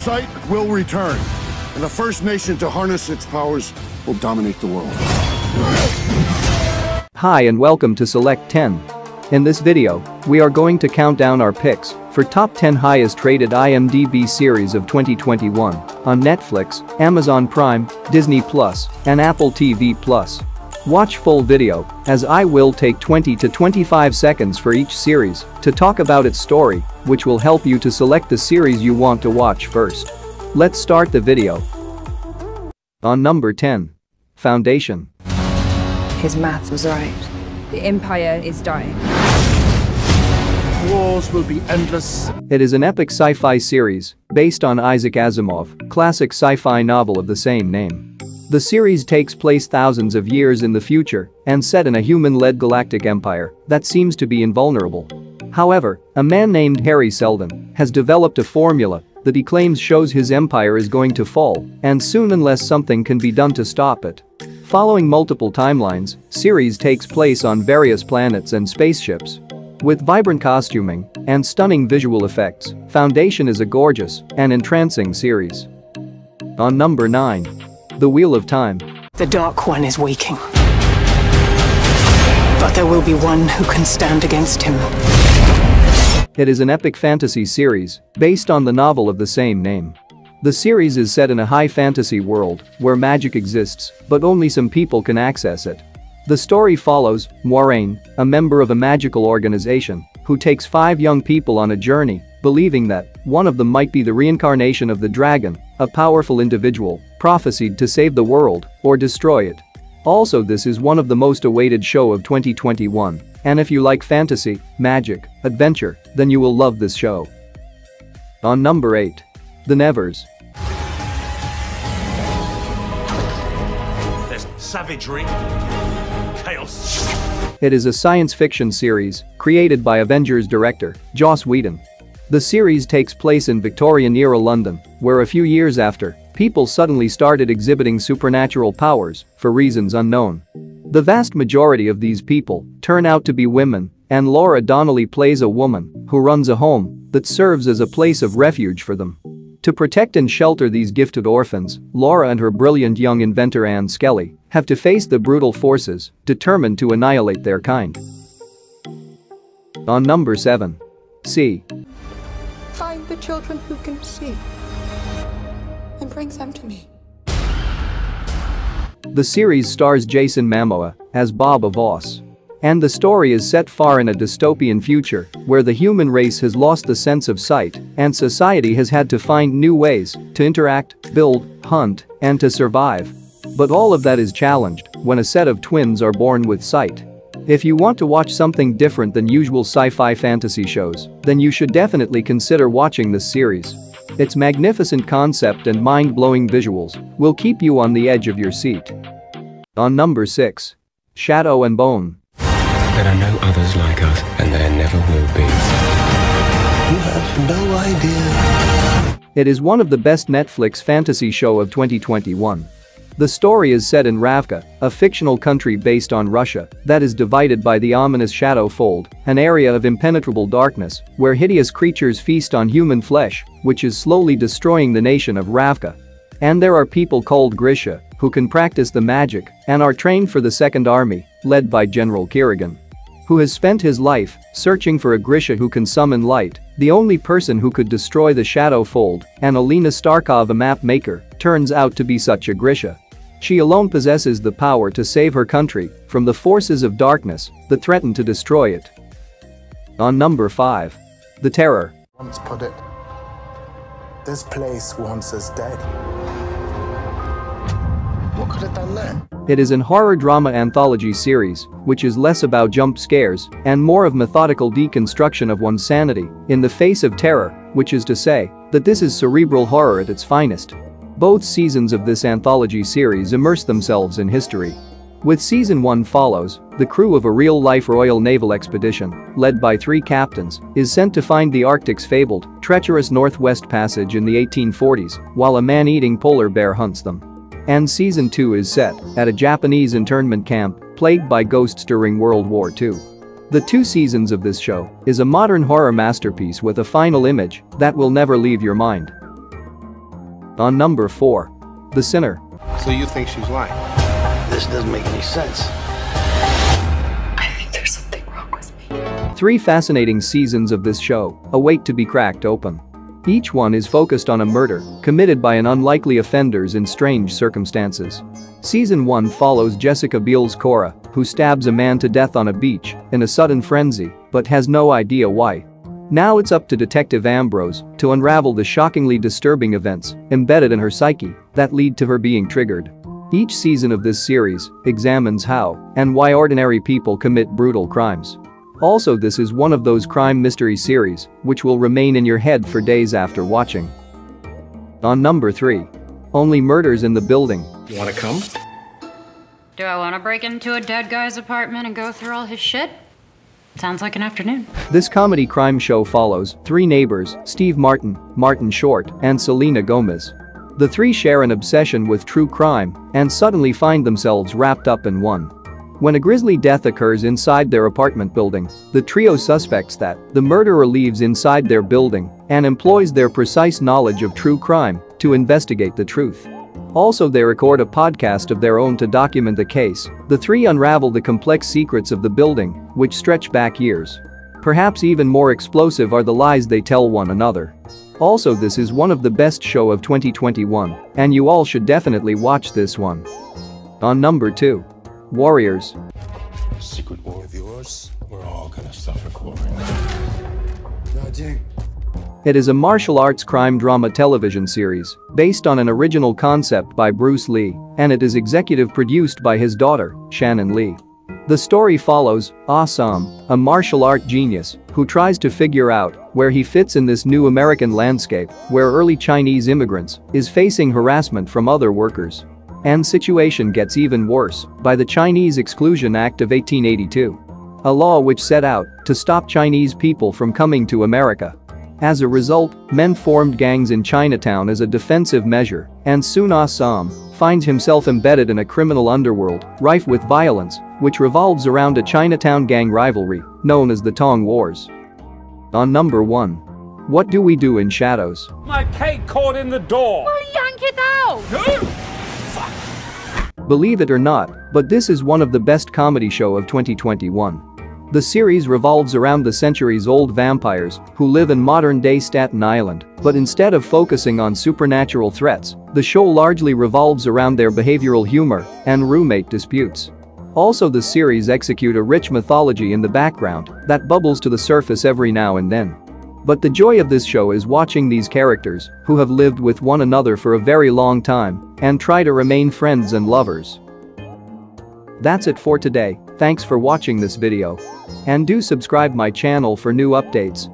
Sight will return, and the first nation to harness its powers will dominate the world. Hi and welcome to Select 10. In this video, we are going to count down our picks for top 10 highest rated IMDb series of 2021 on Netflix, Amazon Prime, Disney+, and Apple TV+. Watch full video, as I will take 20 to 25 seconds for each series to talk about its story, which will help you to select the series you want to watch first. Let's start the video. On number 10. Foundation. His math was right. The Empire is dying. Wars will be endless. It is an epic sci-fi series based on Isaac Asimov, classic sci-fi novel of the same name. The series takes place thousands of years in the future and set in a human-led galactic empire that seems to be invulnerable. However, a man named Harry Seldon has developed a formula that he claims shows his empire is going to fall, and soon unless something can be done to stop it. Following multiple timelines, series takes place on various planets and spaceships. With vibrant costuming and stunning visual effects, Foundation is a gorgeous and entrancing series. On number 9. The Wheel of Time. The Dark One is waking. But there will be one who can stand against him. It is an epic fantasy series based on the novel of the same name. The series is set in a high fantasy world where magic exists, but only some people can access it. The story follows Moiraine, a member of a magical organization, who takes 5 young people on a journey, believing that one of them might be the reincarnation of the dragon, a powerful individual prophesied to save the world or destroy it. Also, this is one of the most awaited show of 2021, and if you like fantasy, magic, adventure, then you will love this show. On number 8. The Nevers. There's savagery, chaos. It is a science fiction series created by Avengers director Joss Whedon. The series takes place in Victorian-era London, where a few years after, people suddenly started exhibiting supernatural powers for reasons unknown. The vast majority of these people turn out to be women, and Laura Donnelly plays a woman who runs a home that serves as a place of refuge for them. To protect and shelter these gifted orphans, Laura and her brilliant young inventor Anne Skelly have to face the brutal forces determined to annihilate their kind. On number 7. See. Find the children who can see and bring them to me. The series stars Jason Momoa as Bob of Oz. And the story is set far in a dystopian future where the human race has lost the sense of sight and society has had to find new ways to interact, build, hunt, and to survive. But all of that is challenged when a set of twins are born with sight. If you want to watch something different than usual sci-fi fantasy shows, then you should definitely consider watching this series. Its magnificent concept and mind-blowing visuals will keep you on the edge of your seat. On number 6. Shadow and Bone. There are no others like us, and there never will be. You have no idea. It is one of the best Netflix fantasy show of 2021. The story is set in Ravka, a fictional country based on Russia that is divided by the ominous Shadow Fold, an area of impenetrable darkness where hideous creatures feast on human flesh, which is slowly destroying the nation of Ravka. And there are people called Grisha who can practice the magic and are trained for the Second Army, led by General Kirigan, who has spent his life searching for a Grisha who can summon light. The only person who could destroy the Shadow Fold, and Alina Starkov, a map maker, turns out to be such a Grisha. She alone possesses the power to save her country from the forces of darkness that threaten to destroy it. On number 5. The Terror. Once put it, this place wants us dead. What could have done that? It is an horror drama anthology series, which is less about jump scares and more of methodical deconstruction of one's sanity in the face of terror, which is to say that this is cerebral horror at its finest. Both seasons of this anthology series immerse themselves in history. With season 1 follows, the crew of a real-life Royal Naval expedition, led by 3 captains, is sent to find the Arctic's fabled, treacherous Northwest Passage in the 1840s, while a man-eating polar bear hunts them. And season 2 is set at a Japanese internment camp plagued by ghosts during World War II. The 2 seasons of this show is a modern horror masterpiece with a final image that will never leave your mind. On number 4. The Sinner. So you think she's lying? This doesn't make any sense. I think there's something wrong with me. 3 fascinating seasons of this show await to be cracked open. Each one is focused on a murder committed by an unlikely offenders in strange circumstances. Season 1 follows Jessica Biel's Cora, who stabs a man to death on a beach in a sudden frenzy but has no idea why. Now it's up to Detective Ambrose to unravel the shockingly disturbing events embedded in her psyche that lead to her being triggered. Each season of this series examines how and why ordinary people commit brutal crimes. Also, this is one of those crime mystery series which will remain in your head for days after watching. On number 3. Only Murders in the Building. You wanna come? Do I want to break into a dead guy's apartment and go through all his shit? Sounds like an afternoon. This comedy crime show follows 3 neighbors, Steve Martin, Martin Short, and Selena Gomez. The 3 share an obsession with true crime and suddenly find themselves wrapped up in one. When a grisly death occurs inside their apartment building, the trio suspects that the murderer lives inside their building and employs their precise knowledge of true crime to investigate the truth. Also, they record a podcast of their own to document the case. The 3 unravel the complex secrets of the building, which stretch back years. Perhaps even more explosive are the lies they tell one another. Also, this is one of the best show of 2021, and you all should definitely watch this one. On number 2. Warriors. Secret war with yours, we're all gonna suffer for it. It is a martial arts crime drama television series based on an original concept by Bruce Lee, and it is executive produced by his daughter, Shannon Lee. The story follows Ah Sam, a martial art genius who tries to figure out where he fits in this new American landscape where early Chinese immigrants is facing harassment from other workers. And situation gets even worse by the Chinese Exclusion Act of 1882, a law which set out to stop Chinese people from coming to America. As a result, men formed gangs in Chinatown as a defensive measure, and soon Ah Sam finds himself embedded in a criminal underworld rife with violence, which revolves around a Chinatown gang rivalry known as the Tong Wars. On number 1. What Do We Do in Shadows? My cake caught in the door. Well, yank it out! Believe it or not, but this is one of the best comedy show of 2021. The series revolves around the centuries-old vampires who live in modern-day Staten Island, but instead of focusing on supernatural threats, the show largely revolves around their behavioral humor and roommate disputes. Also, the series execute a rich mythology in the background that bubbles to the surface every now and then. But the joy of this show is watching these characters, who have lived with one another for a very long time, and try to remain friends and lovers. That's it for today. Thanks for watching this video. And do subscribe my channel for new updates.